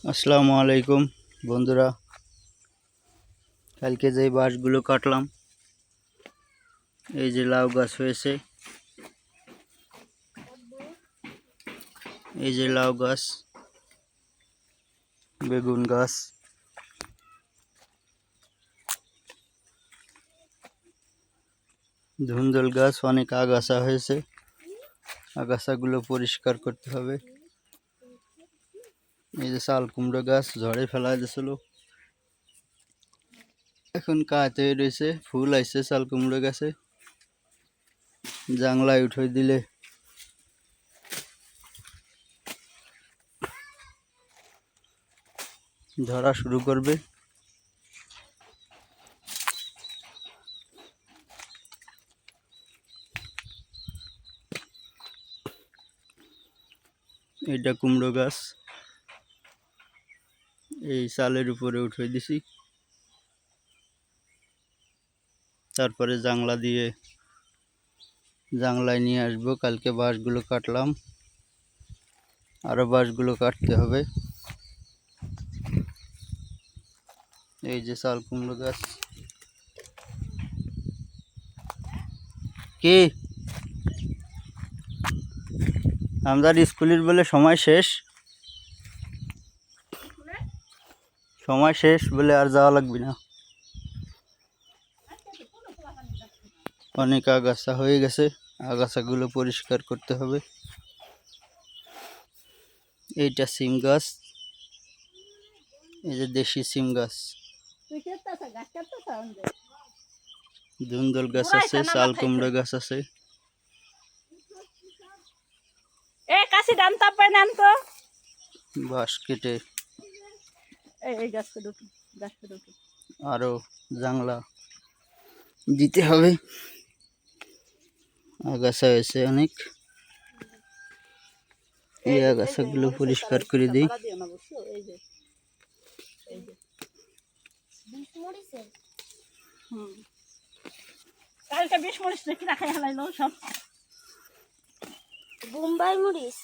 আসসালামু আলাইকুম বন্ধুরা, কালকে যে বাঁশগুলো কাটলাম, এই যে লাউ গাছ হয়েছে, এই যে লাউ গাছ, বেগুন গাছ, ধুন্দুল গাছ, অনেক আগাছা হয়েছে। আগাছাগুলো পরিষ্কার করতে হবে। এই যে চাল কুমড়ো গাছ ঝড়ে ফেলা দিয়েছিল, এখন কাঠ হয়ে রয়েছে, ফুল আসছে চাল কুমড়ো গাছে। জাংলায় উঠে দিলে ধরা শুরু করবে। এটা কুমড়ো গাছ, এই চালের উপরে উঠে দিছি, তারপরে জাংলায় নিয়ে আসবো। কালকে বাঁশগুলো কাটলাম, আরো বাঁশগুলো কাটতে হবে। এই যে চাল কুমড়ো গাছ। কি আমাদের স্কুলের বলে সময় শেষ বলে আর যাওয়া লাগবে না। অনেক আগাছা হয়ে গেছে, আগাছাগুলো পরিষ্কার করতে হবে। এইটা সিম গাছ, এই যে দেশি সিম গাছ। ধুন্দুল গাছ আছে, চাল কুমড়ো গাছ আছে। বাঁশ কেটে আরো জাংলা দিতে হবে। আগাছা হয়েছে অনেক, এই আগাছাগুলো পরিষ্কার করে দিই। কালকে 20 মরিচ রেখে রাখাই হালাইলো সব বোম্বাই মরিচ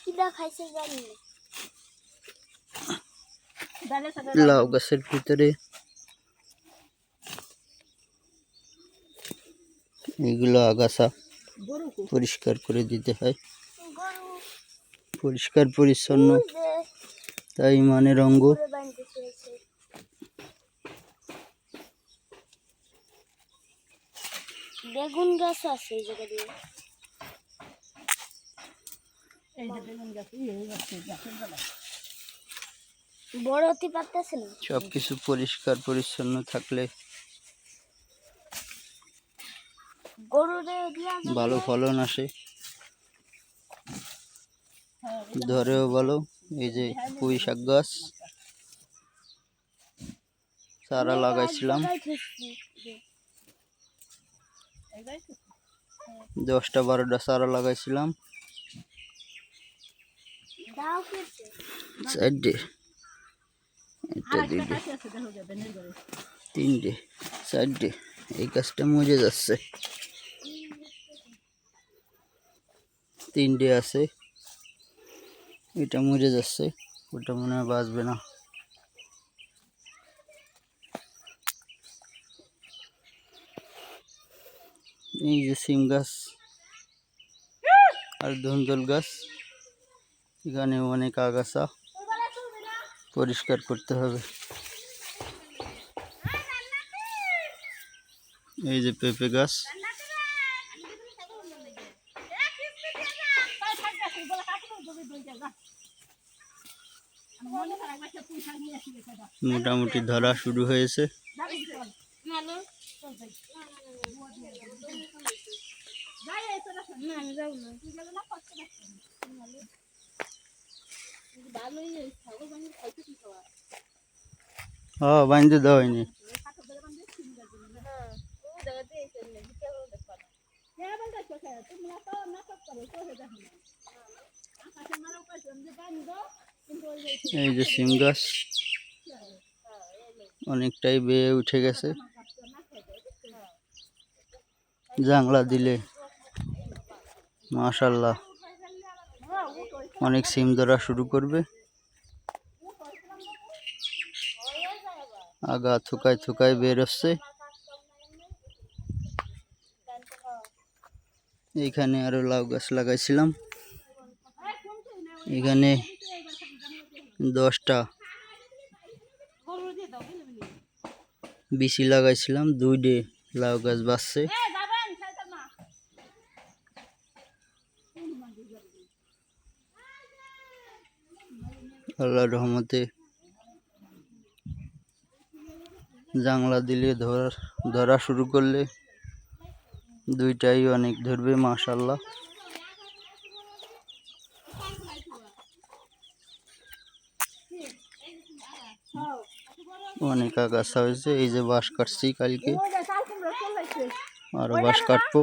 কি দেখাইছে জানি না। লাউ গাছের ভিতরে এগুলো আগাছা পরিষ্কার করে দিতে হয়। পরিষ্কার পরিচ্ছন্ন তাই মানে রঙ্গ। বেগুন গাছ আছে এই জায়গা দিয়ে। এই যে বেগুন গাছ এই গাছের বেলা বড় হতে পারতেছে না। সবকিছু পরিষ্কার পরিচ্ছন্ন থাকলে গরুরে দিয়া ভালো ফলন আসে, ধরেও ভালো। এই যে পুঁই শাক গাছ চারা লাগাইছিলাম, 10-12টা চারা লাগাইছিলাম। দাও কেটে চারটে, এটা দুইটে, তিনটে, চারটে। এই গাছটা মরে যাচ্ছে, তিনটে আছে, এটা মরে যাচ্ছে, ওটা মনে হয় বাঁচবে না। এই যে সিম গাছ আর ধুন্দুল গাছ, এখানে অনেক আগাছা পরিষ্কার করতে হবে। এই যে পেঁপে গাছ, মোটামুটি ধরা শুরু হয়েছে। হ্যাঁ, বাঁধতে দেওয়া হয়নি। এই যে সিম গাছ অনেকটাই বেয়ে উঠে গেছে, জাংলা দিলে মাশাআল্লাহ অনেক সিম ধরা শুরু করবে। আগা থুকায় থুকায় বের হচ্ছে। এইখানে আরো লাউ গাছ লাগাইছিলাম, এখানে 10টা বিচি লাগাইছিলাম, 2ডে লাউ গাছ বাঁচছে। আল্লাহর রহমতে জাংলা দিলে ধরা শুরু করলে 2টাই অনেক ধরবে মাশাআল্লাহ। অনেক আগাছা হয়েছে। এই যে বাঁশ কাটছি কালকে, আরো বাঁশ কাটবো,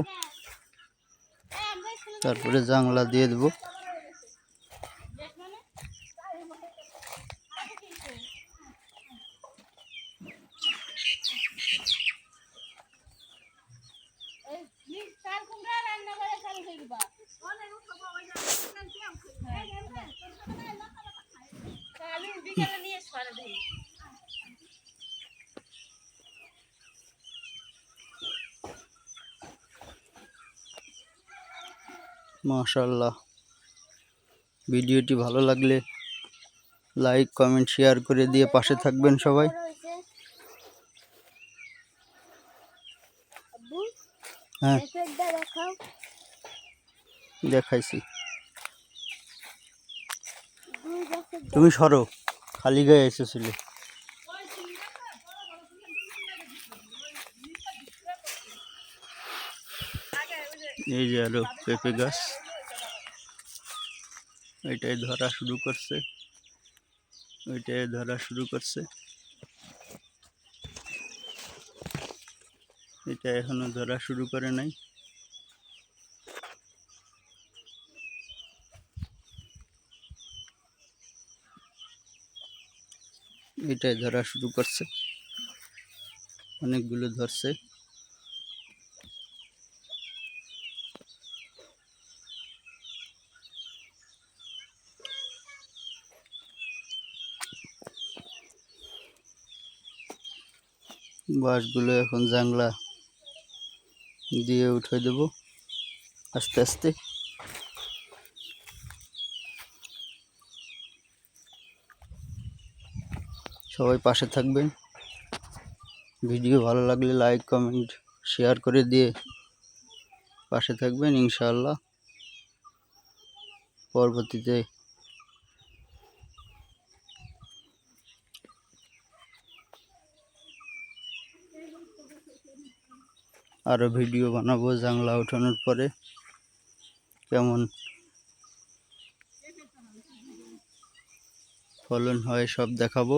তারপরে জাংলা দিয়ে দেবো। মাশাআল্লাহ, ভিডিওটি ভালো লাগলে লাইক কমেন্ট শেয়ার করে দিয়ে পাশে থাকবেন সবাই। আব্বু হ্যাঁ, এফেক্টটা দেখাও। দেখাইছি। দুই গাছের তুমি সরো, খালি গায়ে এসেছিলে। এই যে আরো পেঁপে গাছ, এটাই ধরা শুরু করছে, ওইটাই ধরা শুরু করছে, এটা এখনো ধরা শুরু করে নাই। এটাই ধরা শুরু করছে, অনেকগুলো ধরছে। বাঁশগুলো এখন জাংলা দিয়ে উঠে দেব আস্তে আস্তে। সবাই পাশে থাকবেন, ভিডিও ভালো লাগলে লাইক কমেন্ট শেয়ার করে দিয়ে পাশে থাকবেন ইনশাআল্লাহ। পরবর্তীতে আরো ভিডিও বানাবো জাংলা ওঠানোর পরে, কেমন ফলন হয় সব দেখাবো।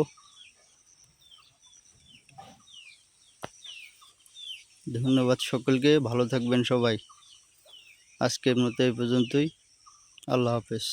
ধন্যবাদ সকলকে, ভালো থাকবেন সবাই। আজকের মতো এই পর্যন্তই, আল্লাহ হাফেজ।